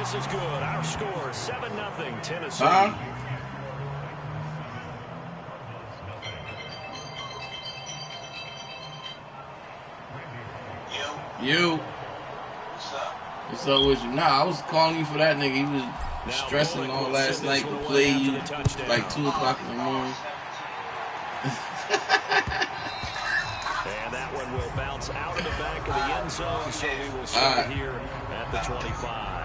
this is good. Our score, 7-0, Tennessee. You. What's up with you? Nah, I was calling you for that nigga. He was stressing all last night to play you like 2 o'clock in the morning. And that one will bounce out of the back of the end zone, so we will start here at the 25.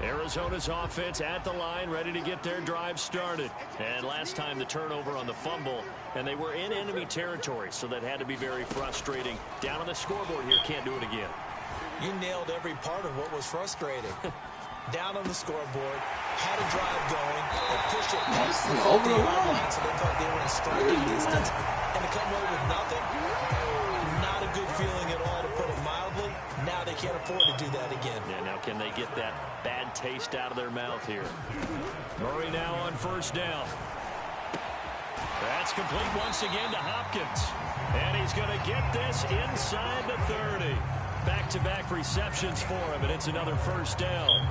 Arizona's offense at the line, ready to get their drive started. And last time the turnover on the fumble, and they were in enemy territory, so that had to be very frustrating. Down on the scoreboard here, can't do it again. You nailed every part of what was frustrating. Down on the scoreboard, had a drive going, and pushed it past the 50-yard line, so they thought they were in striking distance, and to come away with nothing, not a good feeling at all, to put it mildly. Now they can't afford to do that again. Yeah, now can they get that bad taste out of their mouth here? Murray now on first down. That's complete once again to Hopkins. And he's going to get this inside the 30. Back-to-back receptions for him, and it's another first down.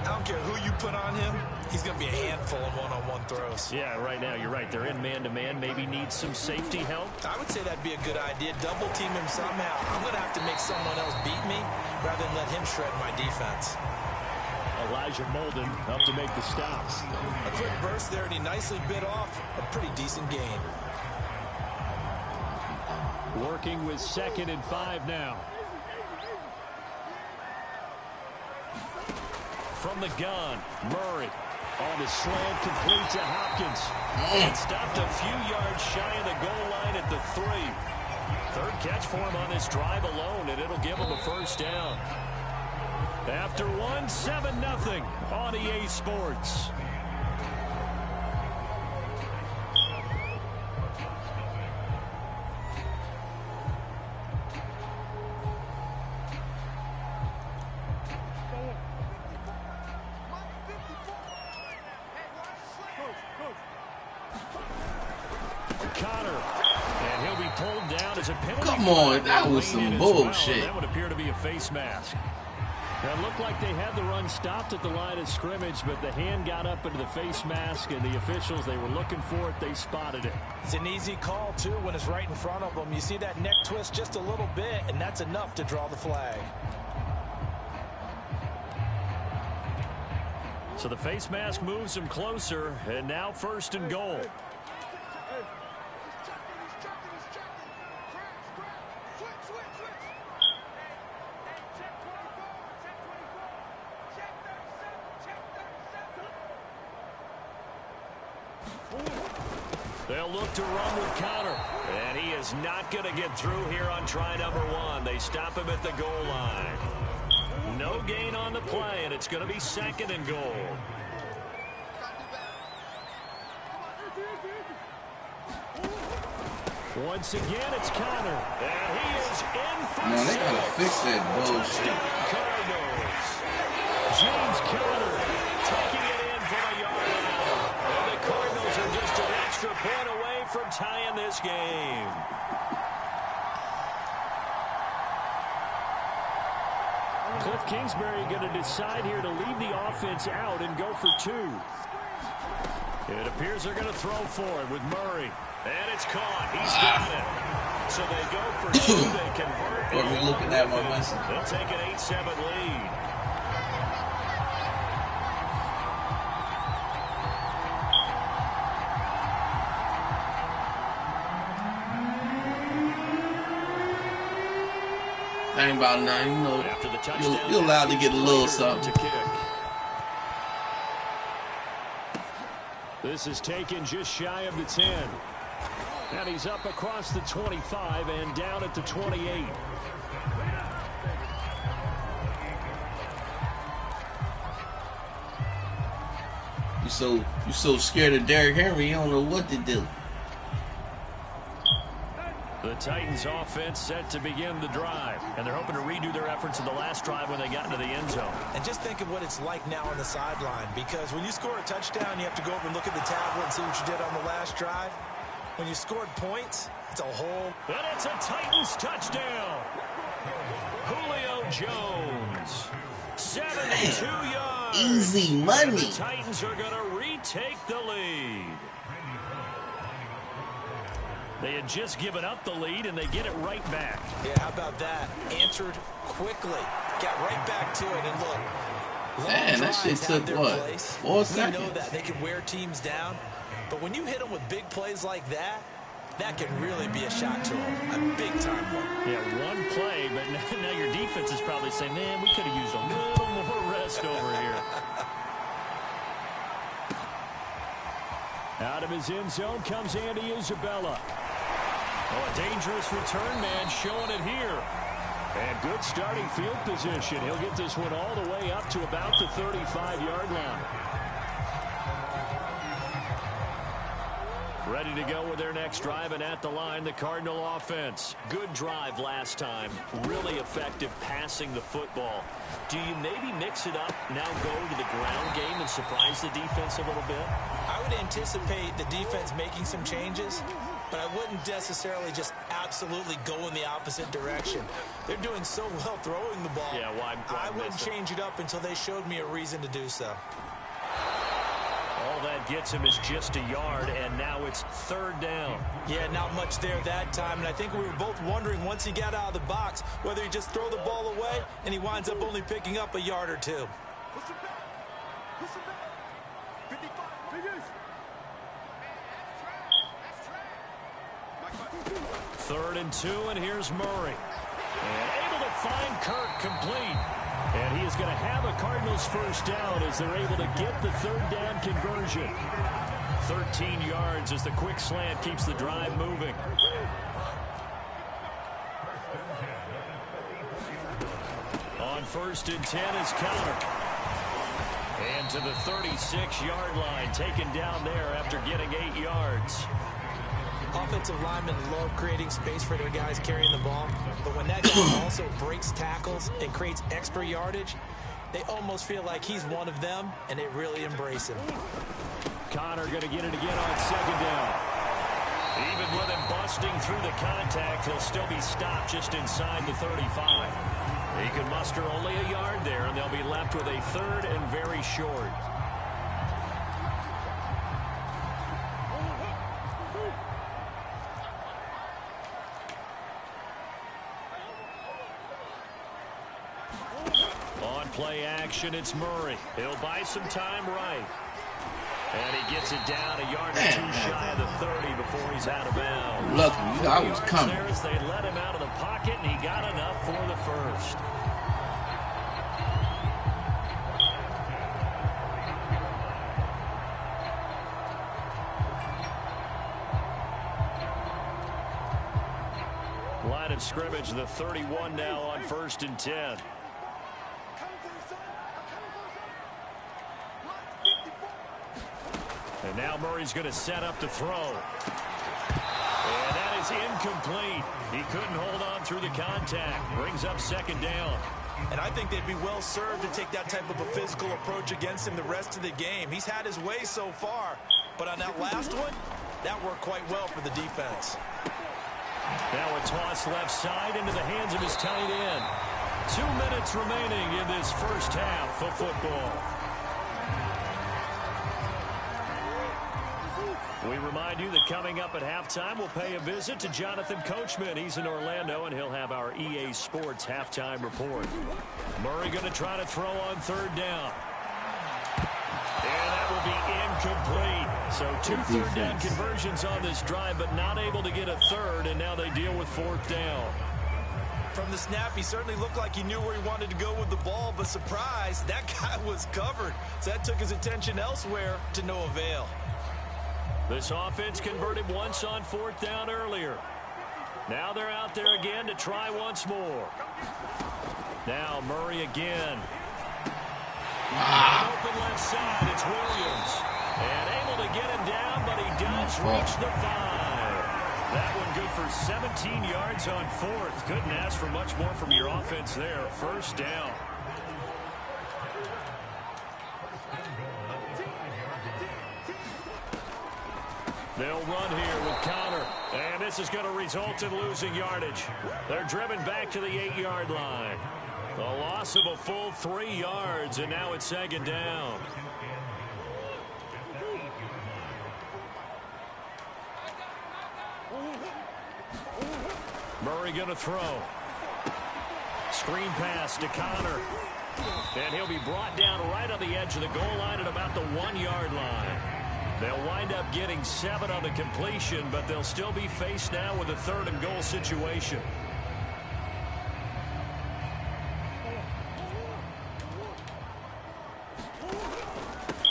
I don't care who you put on him. He's going to be a handful in one-on-one throws. Yeah, right now, you're right. They're in man-to-man. Maybe needs some safety help. I would say that'd be a good idea. Double-team him somehow. I'm going to have to make someone else beat me rather than let him shred my defense. Elijah Molden up to make the stop. A quick burst there, and he nicely bit off a pretty decent gain. Working with 2nd and 5 now. From the gun, Murray on the slant, complete to Hopkins. And stopped a few yards shy of the goal line at the 3. Third catch for him on this drive alone, and it'll give him a first down. After one, 7-0 on EA Sports. Come on, that was some bullshit. That would appear to be a face mask. Now, it looked like they had the run stopped at the line of scrimmage, but the hand got up into the face mask, and the officials, they were looking for it. They spotted it. It's an easy call, too, when it's right in front of them. You see that neck twist just a little bit, and that's enough to draw the flag. So the face mask moves him closer, and now 1st and goal. They'll look to run with Connor. And he is not going to get through here on try number 1. They stop him at the goal line. No gain on the play, and it's going to be 2nd and goal. Once again, it's Connor. And he is in for Man, they got to fix that bullshit. Cardinals. James Conner taking it in from a yard out. And the Cardinals are just an extra point away from tying this game. Cliff Kingsbury going to decide here to leave the offense out and go for 2. It appears they're going to throw for it with Murray. And it's caught. He's got it. So they go for 2. They convert. What are we looking at, my message? They'll take an 8-7 lead. Ain't about nothing, you know. You're allowed to get a little something. This is taken just shy of the 10. And he's up across the 25 and down at the 28. You so scared of Derrick Henry, you don't know what to do. The Titans offense set to begin the drive, and they're hoping to redo their efforts in the last drive when they got into the end zone. And just think of what it's like now on the sideline, because when you score a touchdown, you have to go over and look at the tablet and see what you did on the last drive. When you scored points, it's a whole... And it's a Titans touchdown. Julio Jones. 72 yards. Easy money. And the Titans are going to retake the lead. They had just given up the lead, and they get it right back. Yeah, how about that? Answered quickly. Got right back to it, and look. Man, that shit took, what, 4 seconds? We know that they can wear teams down, but when you hit them with big plays like that, that can really be a shot to them. A big-time one. Yeah, one play, but now your defense is probably saying, man, we could have used a little more rest over here. Out of his end zone comes Andy Isabella. Oh, a dangerous return man showing it here. And good starting field position. He'll get this one all the way up to about the 35-yard line. Ready to go with their next drive, and at the line, the Cardinal offense. Good drive last time. Really effective passing the football. Do you maybe mix it up, now go to the ground game and surprise the defense a little bit? I would anticipate the defense making some changes, but I wouldn't necessarily just absolutely go in the opposite direction. They're doing so well throwing the ball. Yeah, why I wouldn't change it up until they showed me a reason to do so. All that gets him is just a yard, and now it's third down. Yeah, not much there that time, and I think we were both wondering once he got out of the box whether he just throw the ball away and he winds up only picking up a yard or two. Third and 2, and here's Murray. And able to find Kirk complete. And he is going to have a Cardinals first down as they're able to get the third down conversion. 13 yards as the quick slant keeps the drive moving. On first and 10 is Connor. And to the 36-yard line, taken down there after getting 8 yards. Offensive linemen love creating space for their guys carrying the ball, but when that guy also breaks tackles and creates extra yardage, they almost feel like he's one of them, and they really embrace him. Connor going to get it again on second down. Even with him busting through the contact, he'll still be stopped just inside the 35. He can muster only a yard there, and they'll be left with a third and very short. Play action, it's Murray. He'll buy some time right. And he gets it down a yard or two shy of the 30 before he's out of bounds. Lucky, I was coming. There as they let him out of the pocket, and he got enough for the first. Line of scrimmage, the 31 now on first and 10. And now Murray's going to set up to throw. And that is incomplete. He couldn't hold on through the contact. Brings up second down. And I think they'd be well served to take that type of a physical approach against him the rest of the game. He's had his way so far, but on that last one, that worked quite well for the defense. Now a toss left side into the hands of his tight end. 2 minutes remaining in this first half of football. We remind you that coming up at halftime, we'll pay a visit to Jonathan Coachman. He's in Orlando, and he'll have our EA Sports halftime report. Murray going to try to throw on third down. And that will be incomplete. So 2 third down conversions on this drive, but not able to get a third, and now they deal with fourth down. From the snap, he certainly looked like he knew where he wanted to go with the ball, but surprise, that guy was covered. So that took his attention elsewhere to no avail. This offense converted once on fourth down earlier. Now they're out there again to try once more. Now Murray again. Open left side, it's Williams. And able to get him down, but he does reach the 5. That one good for 17 yards on fourth. Couldn't ask for much more from your offense there. First down. They'll run here with Connor, and this is going to result in losing yardage. They're driven back to the 8-yard line. A loss of a full 3 yards, and now it's 2nd down. Murray going to throw. Screen pass to Connor. And he'll be brought down right on the edge of the goal line at about the 1-yard line. They'll wind up getting 7 on the completion, but they'll still be faced now with a 3rd and goal situation.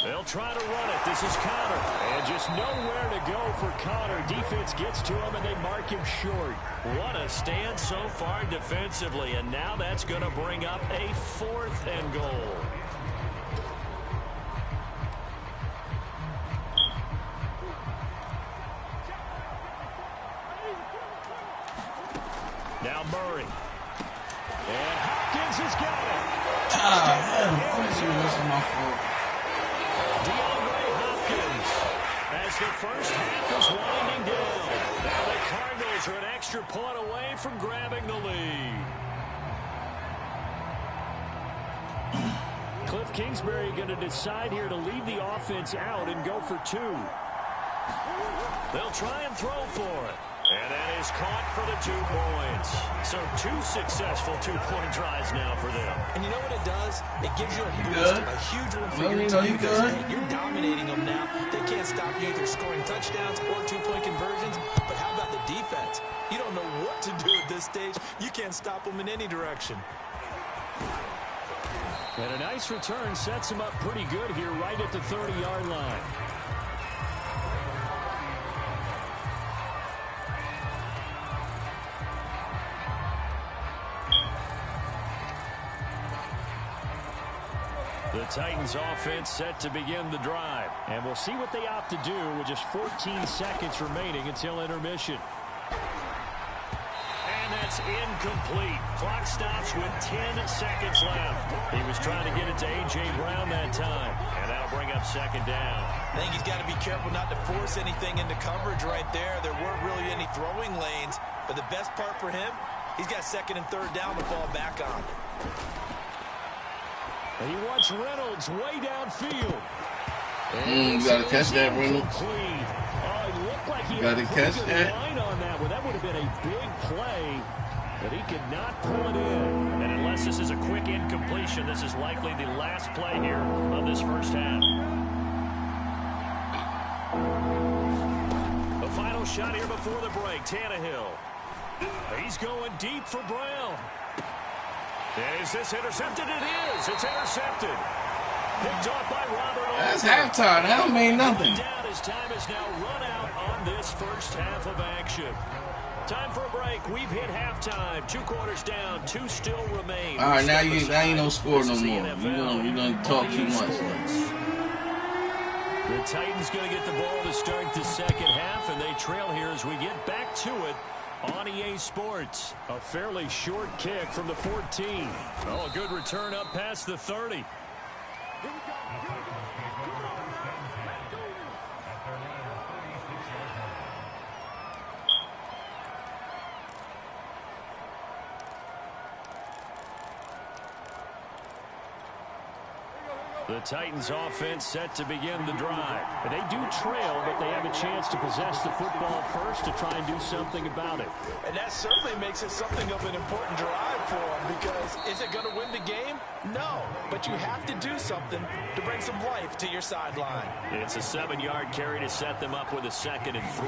They'll try to run it. This is Connor. And just nowhere to go for Connor. Defense gets to him, and they mark him short. What a stand so far defensively. And now that's going to bring up a 4th and goal. Now Murray. And Hopkins has got it. That's my fault. As the first half is winding down. Now the Cardinals are an extra point away from grabbing the lead. Cliff Kingsbury going to decide here to leave the offense out and go for 2. They'll try and throw for it. And that is caught for the 2 points. So 2 successful 2-point tries now for them. And you know what it does? It gives you a boost, a huge one for your team because you're dominating them now. They can't stop you either scoring touchdowns or 2-point conversions. But how about the defense? You don't know what to do at this stage. You can't stop them in any direction. And a nice return sets him up pretty good here right at the 30-yard line. The Titans offense set to begin the drive. And we'll see what they opt to do with just 14 seconds remaining until intermission. And that's incomplete. Clock stops with 10 seconds left. He was trying to get it to A.J. Brown that time. And that'll bring up 2nd down. I think he's got to be careful not to force anything into coverage right there. There weren't really any throwing lanes. But the best part for him, he's got 2nd and 3rd down to fall back on. And he wants Reynolds way downfield. You got to catch that, Reynolds. It looked like he got to catch that. Line on that one. That would have been a big play, but he could not pull it in. And unless this is a quick incompletion, this is likely the last play here of this first half. The final shot here before the break. Tannehill. He's going deep for Brown. Is this intercepted? It is. It's intercepted. Picked off by Robert. That's halftime. That don't mean nothing. Down. His time is now run out on this first half of action. Time for a break. We've hit halftime. 2 quarters down. 2 still remain. All right, now you don't score no more. You don't talk too much. The Titans going to get the ball to start the second half, and they trail here as we get back to it. On EA Sports, a fairly short kick from the 14. Oh, a good return up past the 30. The Titans offense set to begin the drive. They do trail, but they have a chance to possess the football first to try and do something about it. And that certainly makes it something of an important drive for them, because is it going to win the game? No, but you have to do something to bring some life to your sideline. It's a 7-yard carry to set them up with a 2nd and 3.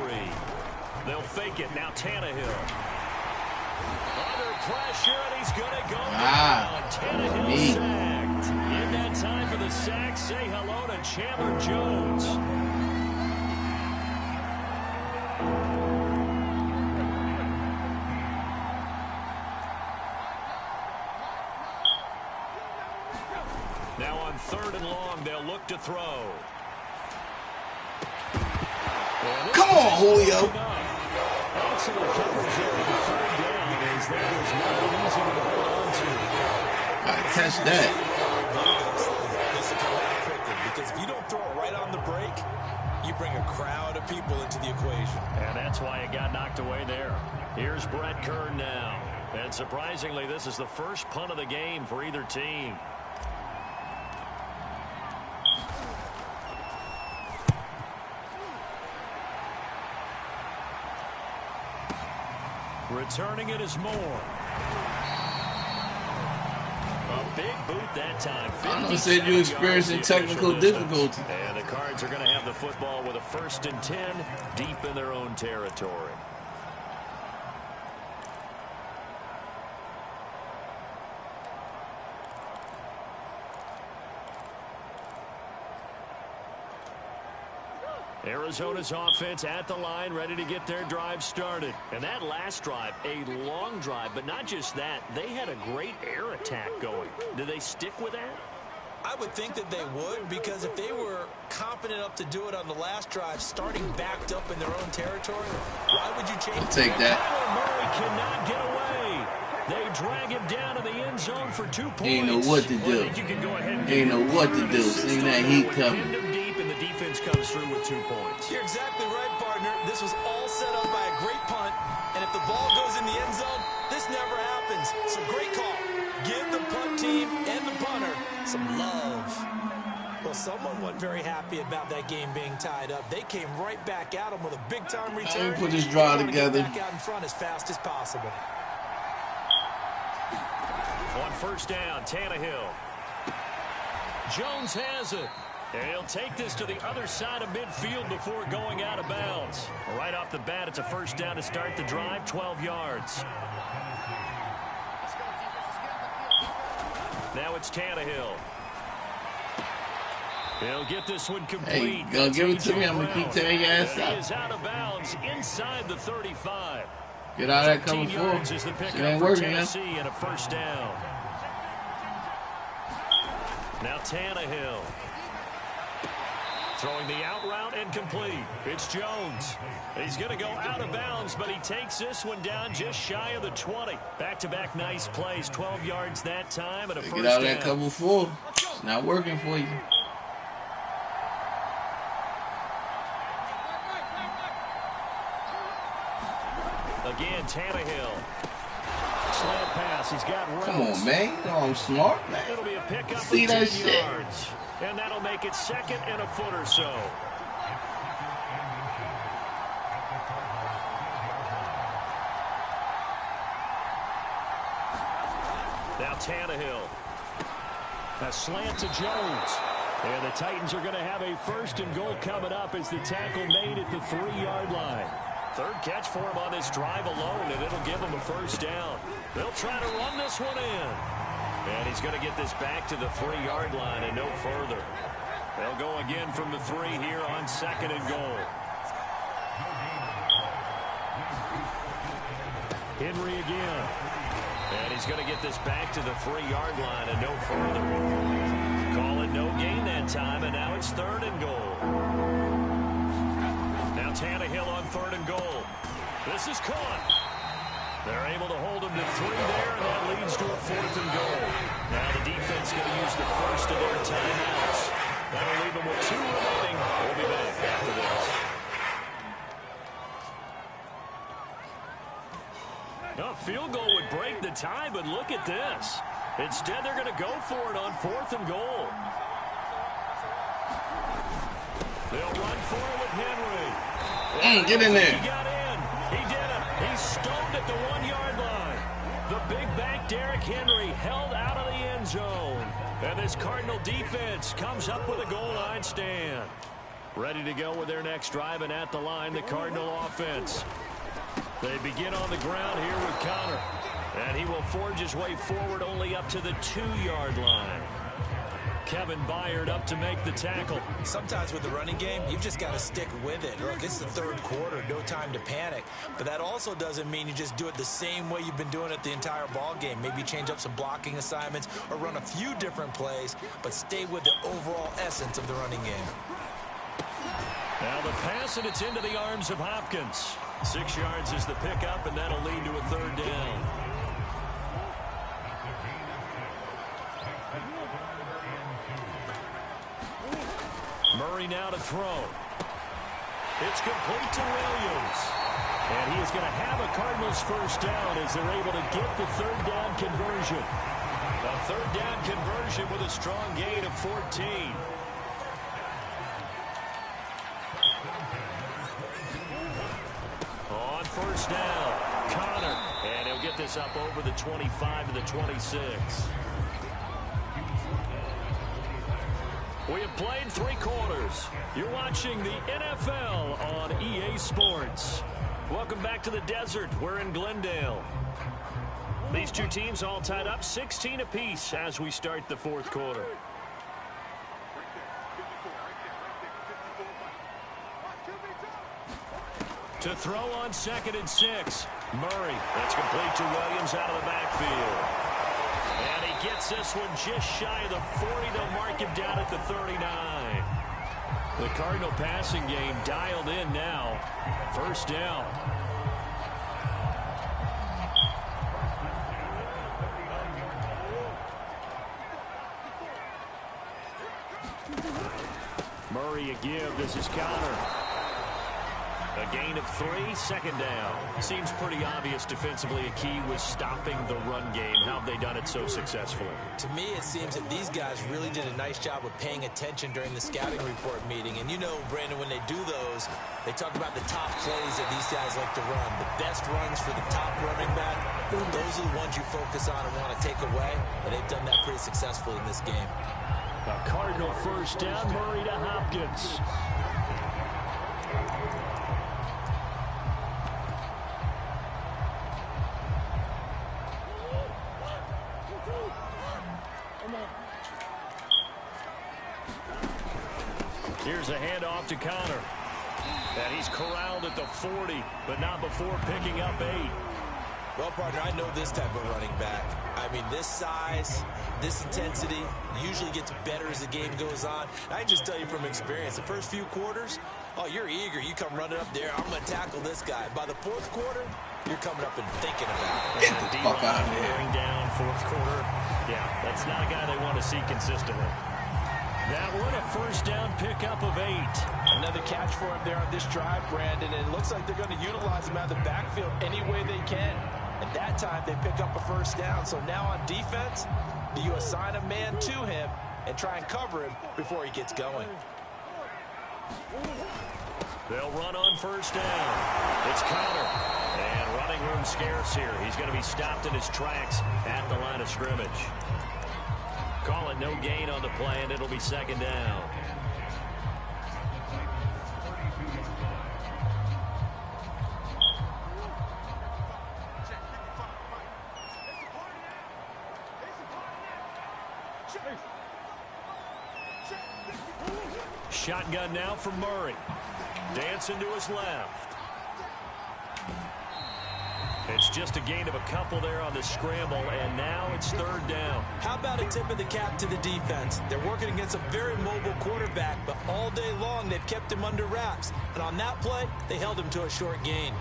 They'll fake it. Now Tannehill. Under pressure, and he's going to go down. Tannehill sacked. In that time for the sack, say hello to Chandler Jones. Now on 3rd and long, they'll look to throw. Come on, Julio. Excellent coverage there on 3rd down, as that was not easy to hold on to. I catch that. Because if you don't throw it right on the break, you bring a crowd of people into the equation. And that's why it got knocked away there. Here's Brett Kern now. And surprisingly, this is the first punt of the game for either team. Returning it is Moore. A big boot that time. I said you experiencing technical difficulty. And the Cards are going to have the football with a 1st and 10 deep in their own territory. Arizona's offense at the line, ready to get their drive started. And that last drive, a long drive, but not just that. They had a great air attack going. Do they stick with that? I would think that they would, because if they were confident enough to do it on the last drive, starting backed up in their own territory, why would you change? I'll take that. Murray cannot get away. They drag him down to the end zone for 2 points. He ain't know what to do. He ain't know what to do. Seen that heat coming. Deep, and the defense comes through with 2 points. You're exactly right, partner. This was all set up by a great punt, and if the ball goes in the end zone, this never happens. So great call. Give the punt team and the punter some love. Well, someone wasn't very happy about that game being tied up. They came right back at him with a big-time return. Let me put this drive together. Back out in front as fast as possible. On 1st down, Tannehill. Jones has it. And he'll take this to the other side of midfield before going out of bounds. Right off the bat, it's a 1st down to start the drive, 12 yards. Now it's Tannehill. He'll get this one complete. Hey, go give it to me. I'm going to keep tearing your ass He out. is out of bounds inside the 35. Get out of that coming forward. Is the pick It ain't for working, man. Tennessee and a 1st down. Now Tannehill. Throwing the out route and complete. It's Jones. He's going to go out of bounds, but he takes this one down just shy of the 20. Back-to-back nice plays. 12 yards that time and a 1st down. Get out of that cover 4. It's not working for you. Again, Tannehill. Slant pass. He's got Rhodes. Come on, man. You know I'm smart, man. It'll be a pickup See of that 10 shit? yards. And that'll make it 2nd and a foot or so. Now Tannehill. A slant to Jones. And the Titans are going to have a 1st and goal coming up as the tackle made at the 3-yard line. 3rd catch for him on this drive alone, and it'll give him a 1st down. They'll try to run this one in. And he's going to get this back to the 3-yard line and no further. They'll go again from the 3 here on 2nd and goal. Henry again. And he's going to get this back to the 3-yard line and no further. Call it no gain that time, and now it's 3rd and goal. Now Tannehill on 3rd and goal. This is caught. They're able to hold him to 3 there, and that leads to a 4th and goal. Now the defense going to use the first of their timeouts. That'll leave them with 2 remaining. We'll be back after this. A field goal would break the tie, but look at this. Instead, they're going to go for it on 4th and goal. They'll run for it with Henry. Get in there. He got in. He did it. He's stoned at the 1-yard line. The big back Derrick Henry held out of the end zone. And this Cardinal defense comes up with a goal line stand. Ready to go with their next drive, and at the line, the Cardinal offense. They begin on the ground here with Connor. And he will forge his way forward only up to the 2-yard line. Kevin Byard up to make the tackle. Sometimes with the running game, you've just got to stick with it. Look, it's the 3rd quarter, no time to panic. But that also doesn't mean you just do it the same way you've been doing it the entire ball game. Maybe change up some blocking assignments or run a few different plays, but stay with the overall essence of the running game. Now the pass, and it's into the arms of Hopkins. 6 yards is the pickup, and that'll lead to a 3rd down. Murray now to throw. It's complete to Williams. And he is going to have a Cardinals first down as they're able to get the third down conversion. A third down conversion with a strong gain of 14. On first down, Connor. And he'll get this up over the 25 to the 26. We have played 3 quarters. You're watching the NFL on EA Sports. Welcome back to the desert. We're in Glendale. These two teams all tied up 16 apiece as we start the fourth quarter. To throw on 2nd and 6. Murray. That's complete to Williams out of the backfield. And he gets this one just shy of the 40. They'll mark him down at the 39. The Cardinal passing game dialed in now. First down. Murray a give. This is Connor. A gain of 3, 2nd down. Seems pretty obvious defensively a key was stopping the run game. How have they done it so successfully? To me, it seems that these guys really did a nice job of paying attention during the scouting report meeting. And you know, Brandon, when they do those, they talk about the top plays that these guys like to run. The best runs for the top running back, those are the ones you focus on and want to take away. And they've done that pretty successfully in this game. A Cardinal first down, Murray to Hopkins. Here's a handoff to Connor. And he's corralled at the 40, but not before picking up 8. Well, partner, I know this type of running back. I mean, this size, this intensity usually gets better as the game goes on. And I can just tell you from experience, the first few quarters, oh, you're eager. You come running up there, I'm going to tackle this guy. By the 4th quarter, you're coming up and thinking about it. Get the fuck out of here. Going down 4th quarter. Yeah, that's not a guy they want to see consistently. That one, a first down pickup of 8. Another catch for him there on this drive, Brandon, and it looks like they're going to utilize him out of the backfield any way they can. At that time, they pick up a first down. So now on defense, do you assign a man to him and try and cover him before he gets going? They'll run on first down. It's Connor. And running room scarce here. He's going to be stopped in his tracks at the line of scrimmage. Call it no gain on the play, and it'll be 2nd down. Shotgun now for Murray. Dancing to his left. It's just a gain of a couple there on the scramble, and now it's 3rd down. How about a tip of the cap to the defense? They're working against a very mobile quarterback, but all day long they've kept him under wraps. And on that play, they held him to a short gain.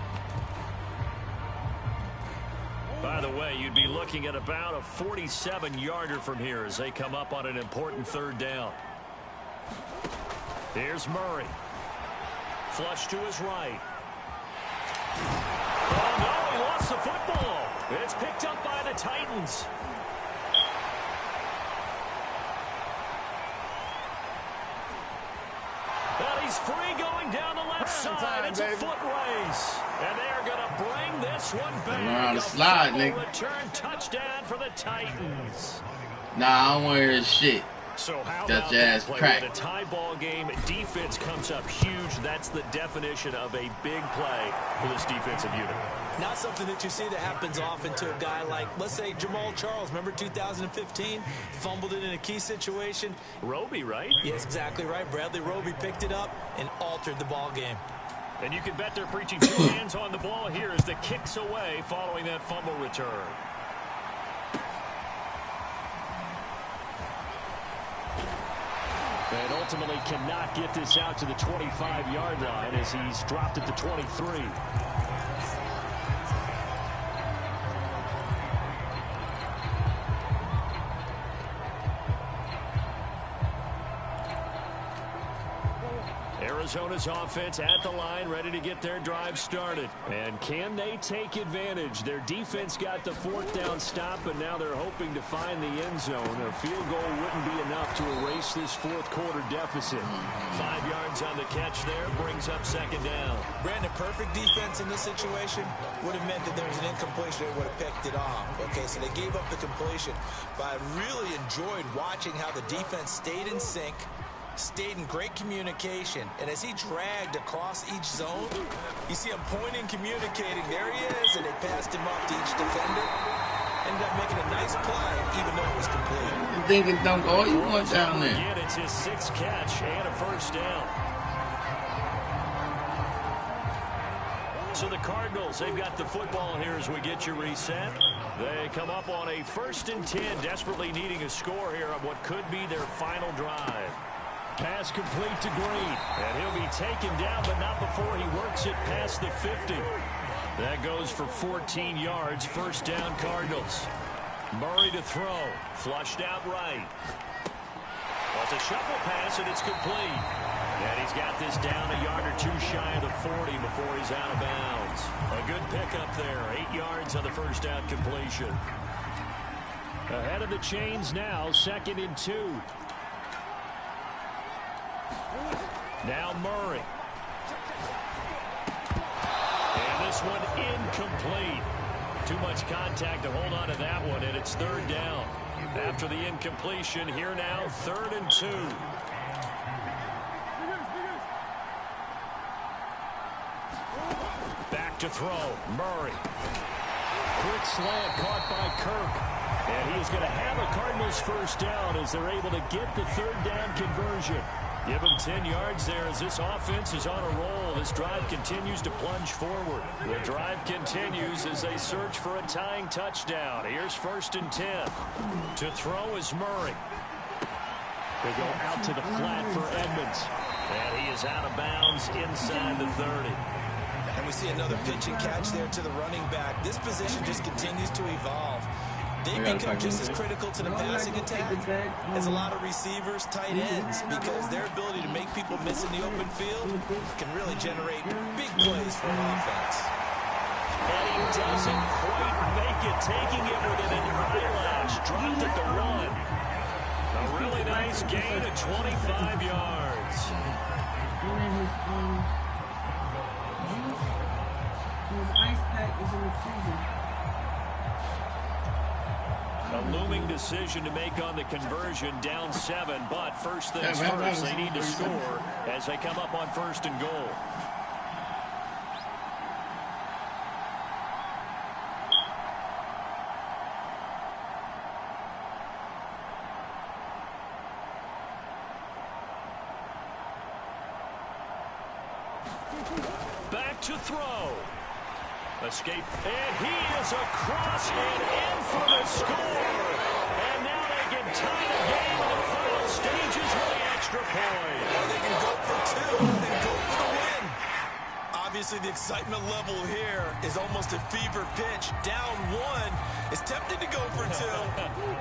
By the way, you'd be looking at about a 47-yarder from here as they come up on an important 3rd down. Here's Murray. Flush to his right. Oh, no, he lost the football. It's picked up by the Titans. Well, he's free going down the left side. It's a foot race. And they are going to bring this one back. A slide, nigga. Return touchdown for the Titans. Nah, I don't want to hear this shit. So how That's about that ass play? crack. When a tie ball game, defense comes up huge. That's the definition of a big play for this defensive unit. Not something that you see that happens often to a guy like, let's say, Jamal Charles. Remember 2015? Fumbled it in a key situation. Roby, right? Yes, exactly right. Bradley Roby picked it up and altered the ball game. And you can bet they're preaching 2 hands on the ball here as the kicks away following that fumble return. And ultimately cannot get this out to the 25-yard line as he's dropped at the 23. Arizona's offense at the line, ready to get their drive started. And can they take advantage? Their defense got the 4th down stop, but now they're hoping to find the end zone. A field goal wouldn't be enough to erase this 4th quarter deficit. 5 yards on the catch there, brings up 2nd down. Brandon, perfect defense in this situation would have meant that there was an incompletion. They would have picked it off. Okay, so they gave up the completion. But I really enjoyed watching how the defense stayed in sync, stayed in great communication, and as he dragged across each zone, you see him pointing, communicating. There he is, and they passed him up to each defender. Ended up making a nice play, even though it was complete. You thinking dunk all you want down there. Again, it's his 6th catch and a 1st down. So the Cardinals, they've got the football here as we get you reset. They come up on a 1st and 10, desperately needing a score here on what could be their final drive. Pass complete to Green, and he'll be taken down, but not before he works it past the 50. That goes for 14 yards, 1st down Cardinals. Murray to throw, flushed out right. Well, it's a shuffle pass, and it's complete. And he's got this down a yard or 2 shy of the 40 before he's out of bounds. A good pickup there, 8 yards on the 1st down completion. Ahead of the chains now, 2nd and 2. Now Murray. And this one incomplete. Too much contact to hold on to that one, and it's 3rd down. After the incompletion, here now, 3rd and 2. Back to throw, Murray. Quick slant caught by Kirk. And he is going to have a Cardinals 1st down as they're able to get the 3rd down conversion. Give him 10 yards there as this offense is on a roll. This drive continues to plunge forward. The drive continues as they search for a tying touchdown. Here's 1st and 10. To throw is Murray. They go out to the flat for Edmonds. And he is out of bounds inside the 30. And we see another pitch and catch there to the running back. This position just continues to evolve. They become just as critical to the passing attack as a lot of receivers, tight ends, because their ability to make people miss in the open field can really generate big plays for an offense. And he doesn't quite make it, taking it within an eyelash, dropped at the 1. A really nice gain of 25 yards. Ice pack is in the freezer. A looming decision to make on the conversion, down 7, but first things first, they need to score as they come up on 1st and goal. Back to throw. Escape, and he is across and in for the score. And now they can tie the game in the final stages with the extra point. Or they can go for 2 and go for the win. Obviously, the excitement level here is almost a fever pitch. Down 1, is tempted to go for 2.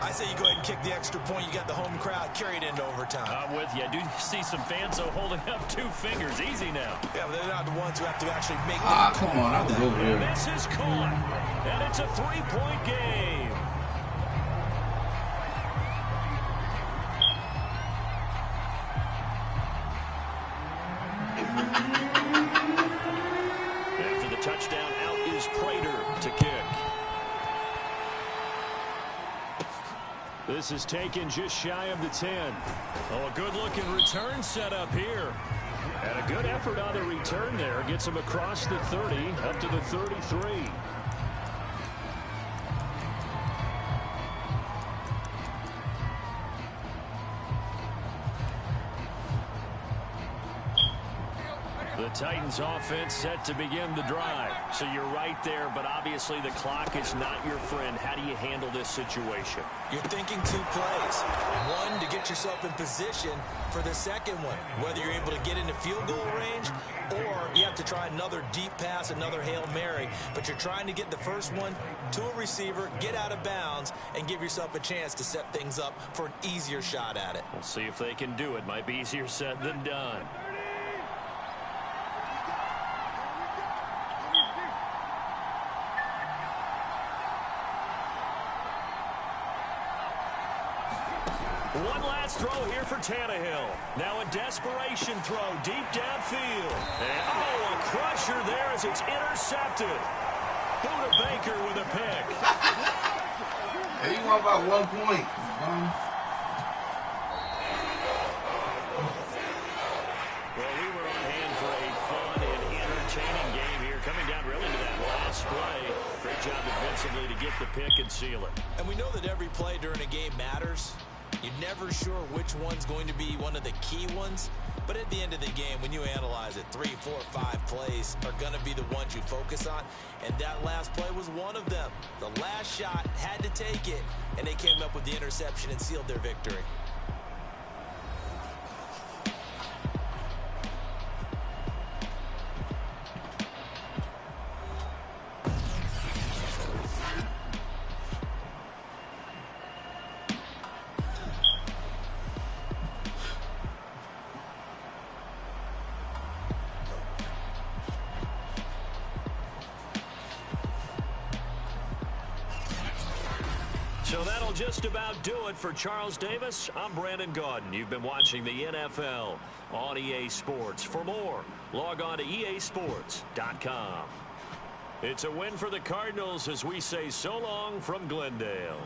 I say you go ahead and kick the extra point. You got the home crowd, carry it into overtime. I'm with you. I do see some fans, though, holding up 2 fingers. Easy now. Yeah, but they're not the ones who have to actually make the come on, I was over here. This is caught, and it's a 3-point game. After the touchdown, out is Prater to kick. This is taken just shy of the 10. Oh, a good-looking return set up here. And a good effort on the return there. Gets him across the 30, up to the 33. The Titans offense set to begin the drive. So you're right there, but obviously the clock is not your friend. How do you handle this situation? You're thinking 2 plays. 1, to get yourself in position for the second one, whether you're able to get into field goal range or you have to try another deep pass, another Hail Mary. But you're trying to get the first one to a receiver, get out of bounds, and give yourself a chance to set things up for an easier shot at it. We'll see if they can do it. Might be easier said than done. One last throw here for Tannehill. Now a desperation throw deep downfield. And, oh, a crusher there as it's intercepted. Buda Baker with a pick. Hey, you want about 1 point. Well, we were on hand for a fun and entertaining game here. Coming down really to that last play. Great job defensively to get the pick and seal it. And we know that every play during a game matters. You're never sure which one's going to be one of the key ones. But at the end of the game, when you analyze it, 3, 4, 5 plays are going to be the ones you focus on. And that last play was one of them. The last shot had to take it, and they came up with the interception and sealed their victory. So that'll just about do it for Charles Davis. I'm Brandon Gaudin. You've been watching the NFL on EA Sports. For more, log on to easports.com. It's a win for the Cardinals as we say so long from Glendale.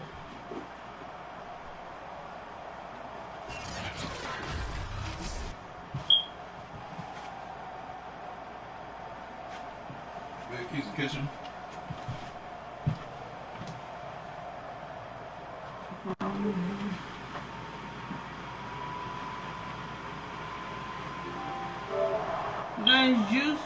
Keys in the kitchen. Nice juice.